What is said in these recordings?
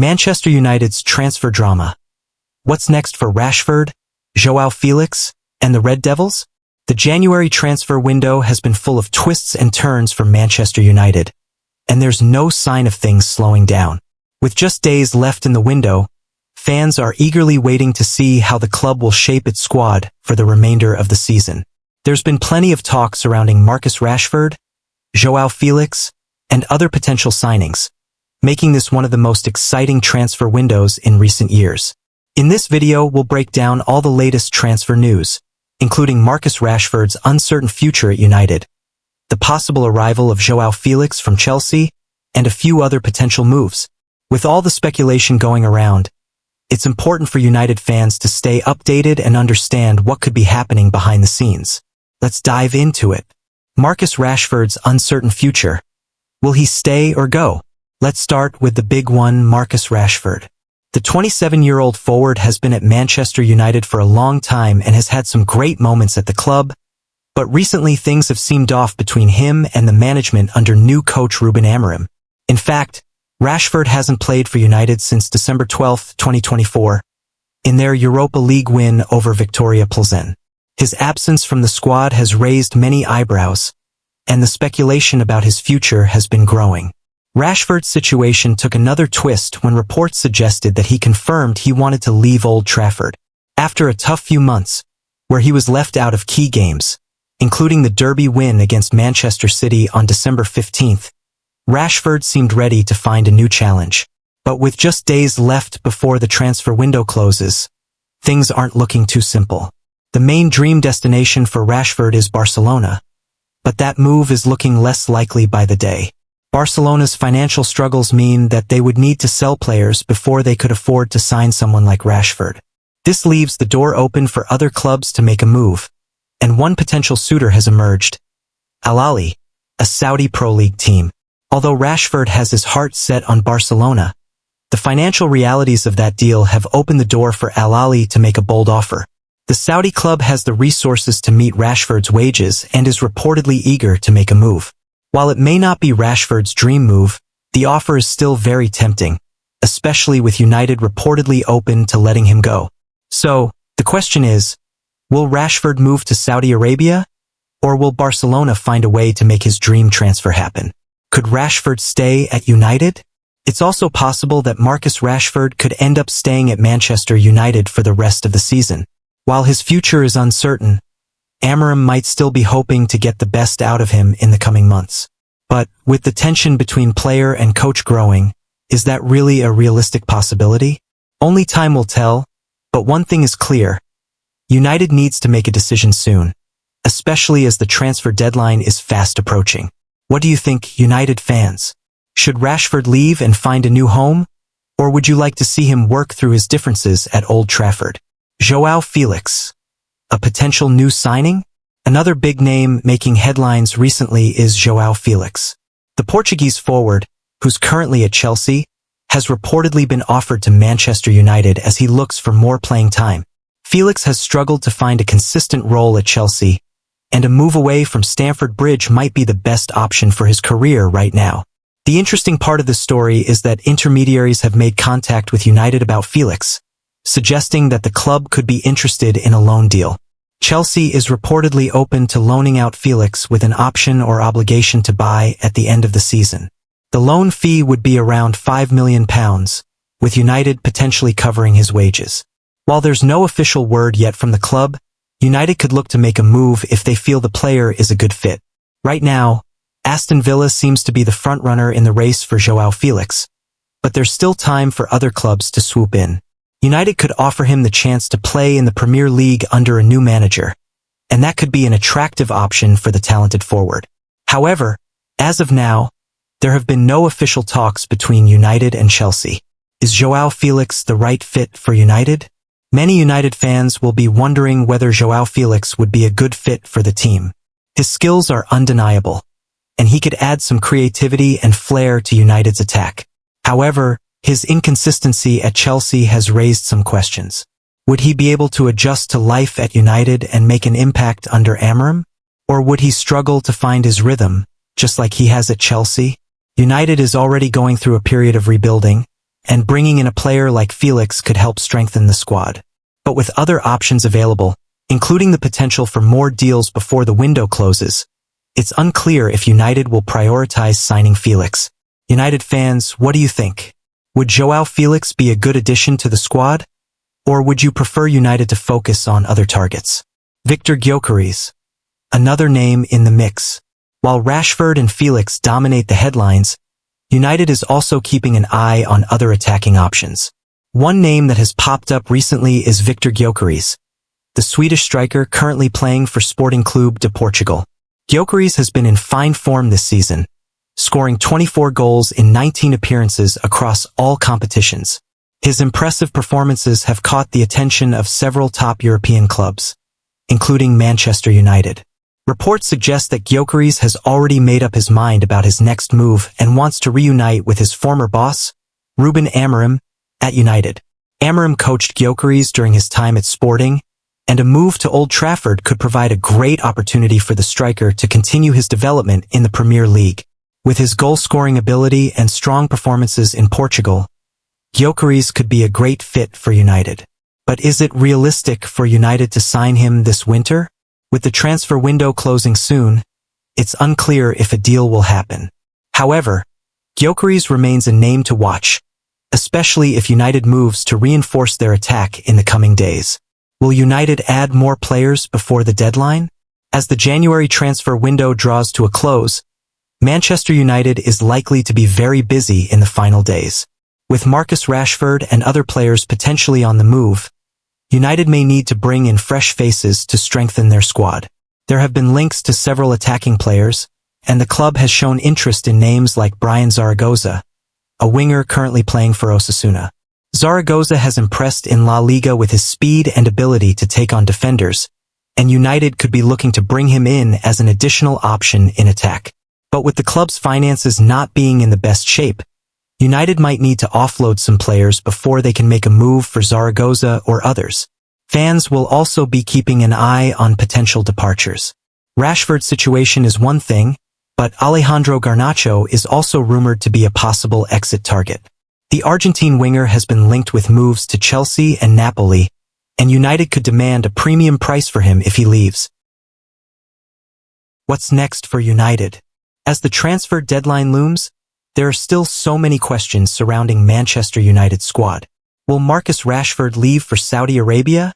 Manchester United's transfer drama. What's next for Rashford, João Felix, and the Red Devils? The January transfer window has been full of twists and turns for Manchester United, and there's no sign of things slowing down. With just days left in the window, fans are eagerly waiting to see how the club will shape its squad for the remainder of the season. There's been plenty of talk surrounding Marcus Rashford, João Felix, and other potential signings, making this one of the most exciting transfer windows in recent years. In this video, we'll break down all the latest transfer news, including Marcus Rashford's uncertain future at United, the possible arrival of João Felix from Chelsea, and a few other potential moves. With all the speculation going around, it's important for United fans to stay updated and understand what could be happening behind the scenes. Let's dive into it. Marcus Rashford's uncertain future. Will he stay or go? Let's start with the big one, Marcus Rashford. The 27-year-old forward has been at Manchester United for a long time and has had some great moments at the club, but recently things have seemed off between him and the management under new coach Ruben Amorim. In fact, Rashford hasn't played for United since December 12, 2024, in their Europa League win over Viktoria Plzeň. His absence from the squad has raised many eyebrows, and the speculation about his future has been growing. Rashford's situation took another twist when reports suggested that he confirmed he wanted to leave Old Trafford. After a tough few months, where he was left out of key games, including the derby win against Manchester City on December 15th, Rashford seemed ready to find a new challenge. But with just days left before the transfer window closes, things aren't looking too simple. The main dream destination for Rashford is Barcelona, but that move is looking less likely by the day. Barcelona's financial struggles mean that they would need to sell players before they could afford to sign someone like Rashford. This leaves the door open for other clubs to make a move, and one potential suitor has emerged: Al Ahly, a Saudi Pro League team. Although Rashford has his heart set on Barcelona, the financial realities of that deal have opened the door for Al Ahly to make a bold offer. The Saudi club has the resources to meet Rashford's wages and is reportedly eager to make a move. While it may not be Rashford's dream move, the offer is still very tempting, especially with United reportedly open to letting him go. So, the question is, will Rashford move to Saudi Arabia, or will Barcelona find a way to make his dream transfer happen? Could Rashford stay at United? It's also possible that Marcus Rashford could end up staying at Manchester United for the rest of the season. While his future is uncertain, Amorim might still be hoping to get the best out of him in the coming months. But, with the tension between player and coach growing, is that really a realistic possibility? Only time will tell, but one thing is clear: United needs to make a decision soon, especially as the transfer deadline is fast approaching. What do you think, United fans? Should Rashford leave and find a new home, or would you like to see him work through his differences at Old Trafford? João Felix, a potential new signing? Another big name making headlines recently is João Felix. The Portuguese forward, who's currently at Chelsea, has reportedly been offered to Manchester United as he looks for more playing time. Felix has struggled to find a consistent role at Chelsea, and a move away from Stamford Bridge might be the best option for his career right now. The interesting part of the story is that intermediaries have made contact with United about Felix, suggesting that the club could be interested in a loan deal. Chelsea is reportedly open to loaning out Felix with an option or obligation to buy at the end of the season. The loan fee would be around £5 million, with United potentially covering his wages. While there's no official word yet from the club, United could look to make a move if they feel the player is a good fit. Right now, Aston Villa seems to be the frontrunner in the race for João Felix, but there's still time for other clubs to swoop in. United could offer him the chance to play in the Premier League under a new manager, and that could be an attractive option for the talented forward. However, as of now, there have been no official talks between United and Chelsea. Is João Felix the right fit for United? Many United fans will be wondering whether João Felix would be a good fit for the team. His skills are undeniable, and he could add some creativity and flair to United's attack. However, his inconsistency at Chelsea has raised some questions. Would he be able to adjust to life at United and make an impact under Amorim? Or would he struggle to find his rhythm, just like he has at Chelsea? United is already going through a period of rebuilding, and bringing in a player like Felix could help strengthen the squad. But with other options available, including the potential for more deals before the window closes, it's unclear if United will prioritize signing Felix. United fans, what do you think? Would João Felix be a good addition to the squad? Or would you prefer United to focus on other targets? Viktor Gyokeres, another name in the mix. While Rashford and Felix dominate the headlines, United is also keeping an eye on other attacking options. One name that has popped up recently is Viktor Gyokeres, the Swedish striker currently playing for Sporting Clube de Portugal. Gyokeres has been in fine form this season, scoring 24 goals in 19 appearances across all competitions. His impressive performances have caught the attention of several top European clubs, including Manchester United. Reports suggest that Gyokeres has already made up his mind about his next move and wants to reunite with his former boss, Ruben Amorim, at United. Amorim coached Gyokeres during his time at Sporting, and a move to Old Trafford could provide a great opportunity for the striker to continue his development in the Premier League. With his goal-scoring ability and strong performances in Portugal, Gyokeres could be a great fit for United. But is it realistic for United to sign him this winter? With the transfer window closing soon, it's unclear if a deal will happen. However, Gyokeres remains a name to watch, especially if United moves to reinforce their attack in the coming days. Will United add more players before the deadline? As the January transfer window draws to a close, Manchester United is likely to be very busy in the final days. With Marcus Rashford and other players potentially on the move, United may need to bring in fresh faces to strengthen their squad. There have been links to several attacking players, and the club has shown interest in names like Bryan Zaragoza, a winger currently playing for Osasuna. Zaragoza has impressed in La Liga with his speed and ability to take on defenders, and United could be looking to bring him in as an additional option in attack. But with the club's finances not being in the best shape, United might need to offload some players before they can make a move for Zaragoza or others. Fans will also be keeping an eye on potential departures. Rashford's situation is one thing, but Alejandro Garnacho is also rumored to be a possible exit target. The Argentine winger has been linked with moves to Chelsea and Napoli, and United could demand a premium price for him if he leaves. What's next for United? As the transfer deadline looms, there are still so many questions surrounding Manchester United's squad. Will Marcus Rashford leave for Saudi Arabia?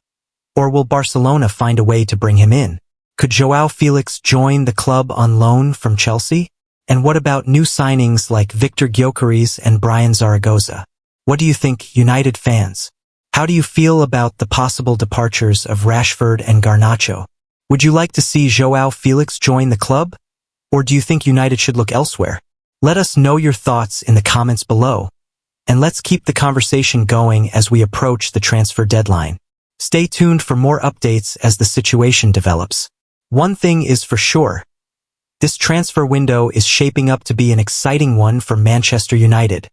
Or will Barcelona find a way to bring him in? Could João Felix join the club on loan from Chelsea? And what about new signings like Viktor Gyokeres and Bryan Zaragoza? What do you think, United fans? How do you feel about the possible departures of Rashford and Garnacho? Would you like to see João Felix join the club? Or do you think United should look elsewhere? Let us know your thoughts in the comments below, and let's keep the conversation going as we approach the transfer deadline. Stay tuned for more updates as the situation develops. One thing is for sure, this transfer window is shaping up to be an exciting one for Manchester United.